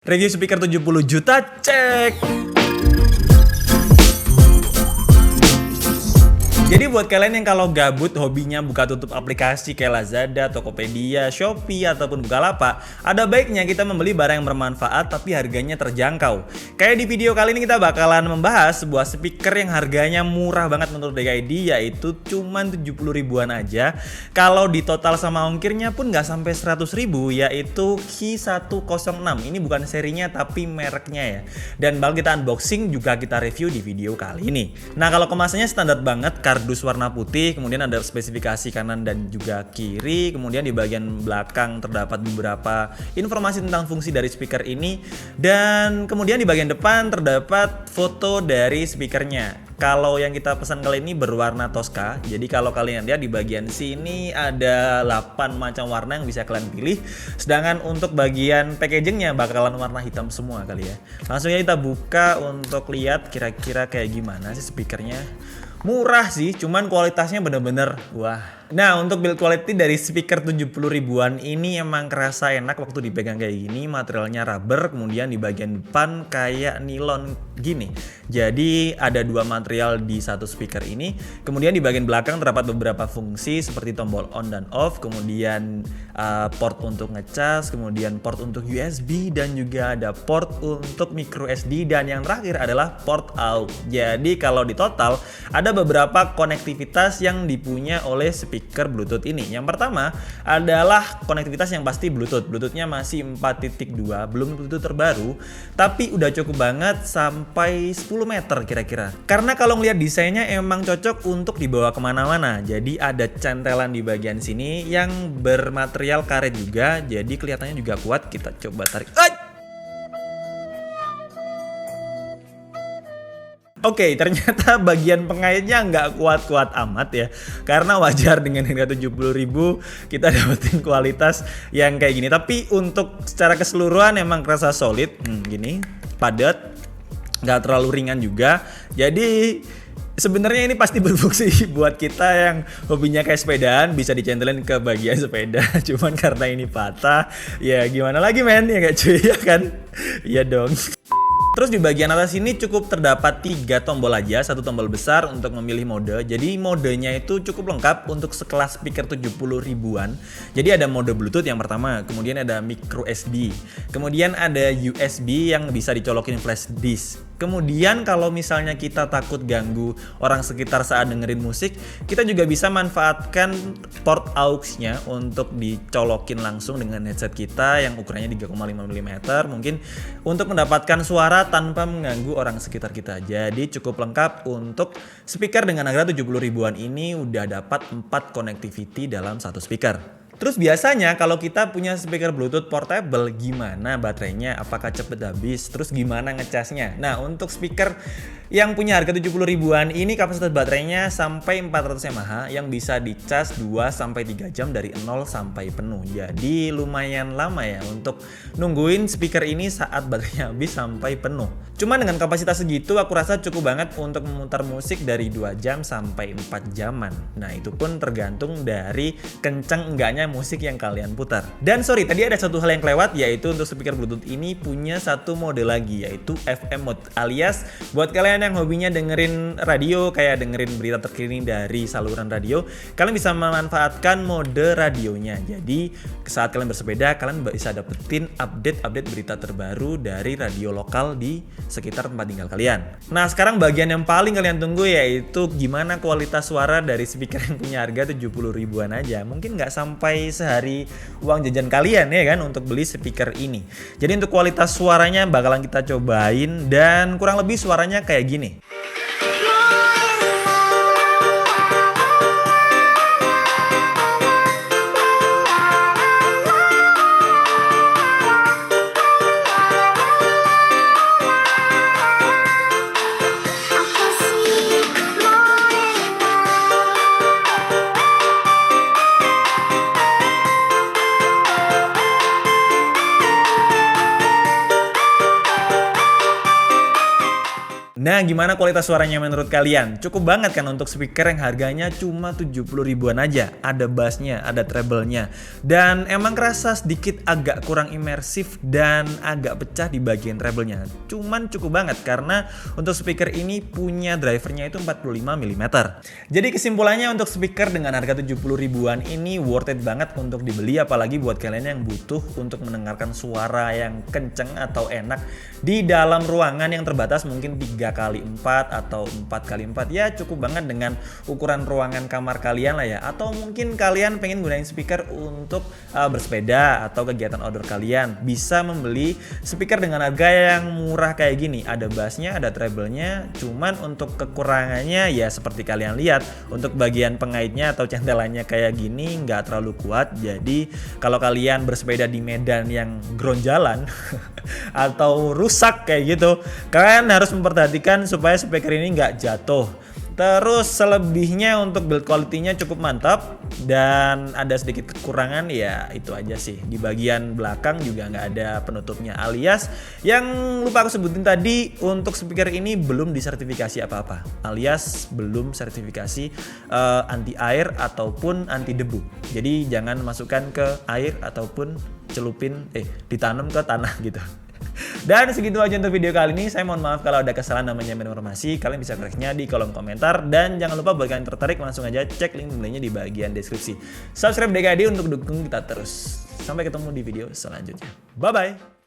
Review speaker 70 juta, cek! Jadi buat kalian yang kalau gabut hobinya buka tutup aplikasi kayak Lazada, Tokopedia, Shopee, ataupun Bukalapak, ada baiknya kita membeli barang yang bermanfaat tapi harganya terjangkau. Kayak di video kali ini kita bakalan membahas sebuah speaker yang harganya murah banget menurut DKID, yaitu cuman 70 ribuan aja. Kalau di total sama ongkirnya pun nggak sampai 100 ribu, yaitu Qi106. Ini bukan serinya tapi mereknya ya. Dan bakal kita unboxing juga kita review di video kali ini. Nah, kalau kemasannya standar banget, kardus warna putih, kemudian ada spesifikasi kanan dan juga kiri, kemudian di bagian belakang terdapat beberapa informasi tentang fungsi dari speaker ini, dan kemudian di bagian depan terdapat foto dari speakernya. Kalau yang kita pesan kali ini berwarna Tosca, jadi kalau kalian lihat di bagian sini ada 8 macam warna yang bisa kalian pilih, sedangkan untuk bagian packagingnya bakalan warna hitam semua kali ya. Langsung aja kita buka untuk lihat kira-kira kayak gimana sih speakernya. Murah sih, cuman kualitasnya bener-bener wah. Nah, untuk build quality dari speaker 70 ribuan ini emang kerasa enak waktu dipegang kayak gini. Materialnya rubber, kemudian di bagian depan kayak nilon gini. Jadi ada dua material di satu speaker ini. Kemudian di bagian belakang terdapat beberapa fungsi seperti tombol on dan off, kemudian port untuk ngecas, kemudian port untuk USB, dan juga ada port untuk micro SD, dan yang terakhir adalah port aux. Jadi kalau di total ada beberapa konektivitas yang dipunya oleh speaker Bluetooth ini. Yang pertama adalah konektivitas yang pasti Bluetooth. Bluetoothnya masih 4.2, belum Bluetooth terbaru, tapi udah cukup banget sampai 10 meter kira-kira. Karena kalau ngeliat desainnya emang cocok untuk dibawa kemana-mana. Jadi ada cantelan di bagian sini yang bermaterial karet juga, jadi kelihatannya juga kuat. Kita coba tarik. Oke, ternyata bagian pengaitnya nggak kuat-kuat amat ya. Karena wajar dengan harga 70 ribu kita dapetin kualitas yang kayak gini. Tapi untuk secara keseluruhan emang kerasa solid. Gini, padat, nggak terlalu ringan juga. Jadi sebenarnya ini pasti berfungsi buat kita yang hobinya kayak sepedaan, bisa dicentelin ke bagian sepeda. Cuman karena ini patah, ya gimana lagi men, ya gak cuy, ya kan? Iya dong. Terus di bagian atas ini cukup terdapat 3 tombol aja, satu tombol besar untuk memilih mode. Jadi modenya itu cukup lengkap untuk sekelas speaker 70 ribuan. Jadi ada mode Bluetooth yang pertama, kemudian ada micro SD, kemudian ada USB yang bisa dicolokin flash disk. Kemudian kalau misalnya kita takut ganggu orang sekitar saat dengerin musik, kita juga bisa manfaatkan port aux-nya untuk dicolokin langsung dengan headset kita yang ukurannya 3,5 mm, mungkin untuk mendapatkan suara tanpa mengganggu orang sekitar kita. Jadi cukup lengkap untuk speaker dengan harga 70 ribuan ini, udah dapat 4 connectivity dalam satu speaker. Terus biasanya kalau kita punya speaker Bluetooth portable, gimana baterainya? Apakah cepet habis? Terus gimana ngecasnya? Nah, untuk speaker yang punya harga 70 ribuan ini kapasitas baterainya sampai 400 mAh yang bisa dicas 2-3 jam dari 0 sampai penuh. Jadi lumayan lama ya untuk nungguin speaker ini saat baterainya habis sampai penuh. Cuman dengan kapasitas segitu aku rasa cukup banget untuk memutar musik dari 2 jam sampai 4 jaman. Nah, itu pun tergantung dari kenceng enggaknya musik yang kalian putar. Dan sorry, tadi ada satu hal yang kelewat, yaitu untuk speaker Bluetooth ini punya satu mode lagi, yaitu FM mode, alias buat kalian yang hobinya dengerin radio, kayak dengerin berita terkini dari saluran radio, kalian bisa memanfaatkan mode radionya. Jadi saat kalian bersepeda, kalian bisa dapetin update berita terbaru dari radio lokal di sekitar tempat tinggal kalian. Nah, sekarang bagian yang paling kalian tunggu, yaitu gimana kualitas suara dari speaker yang punya harga 70 ribuan aja. Mungkin nggak sampai sehari uang jajan kalian ya kan untuk beli speaker ini. Jadi untuk kualitas suaranya bakalan kita cobain, dan kurang lebih suaranya kayak gini. Nah, gimana kualitas suaranya menurut kalian? Cukup banget kan untuk speaker yang harganya cuma 70 ribuan aja. Ada bassnya, ada treble-nya. Dan emang kerasa sedikit agak kurang imersif dan agak pecah di bagian treble-nya. Cuman cukup banget karena untuk speaker ini punya drivernya itu 45 mm. Jadi kesimpulannya untuk speaker dengan harga 70 ribuan ini worth it banget untuk dibeli, apalagi buat kalian yang butuh untuk mendengarkan suara yang kenceng atau enak di dalam ruangan yang terbatas, mungkin 3x4 atau 4x4. Ya cukup banget dengan ukuran ruangan kamar kalian lah ya. Atau mungkin kalian pengen gunain speaker untuk bersepeda atau kegiatan outdoor kalian, bisa membeli speaker dengan harga yang murah kayak gini. Ada bassnya, ada treble-nya. Cuman untuk kekurangannya ya seperti kalian lihat, untuk bagian pengaitnya atau centelannya kayak gini nggak terlalu kuat. Jadi kalau kalian bersepeda di medan yang gronjalan atau rusak kayak gitu, kalian harus memperhatikan supaya speaker ini nggak jatuh. Terus selebihnya untuk build quality-nya cukup mantap, dan ada sedikit kekurangan ya itu aja sih. Di bagian belakang juga nggak ada penutupnya, alias yang lupa aku sebutin tadi, untuk speaker ini belum disertifikasi apa-apa, alias belum sertifikasi anti air ataupun anti debu. Jadi jangan masukkan ke air ataupun ditanam ke tanah gitu. Dan segitu aja untuk video kali ini. Saya mohon maaf kalau ada kesalahan namanya informasi. Kalian bisa koreksinya di kolom komentar. Dan jangan lupa buat kalian tertarik, langsung aja cek link nilainya di bagian deskripsi. Subscribe DKD untuk dukung kita terus. Sampai ketemu di video selanjutnya. Bye-bye.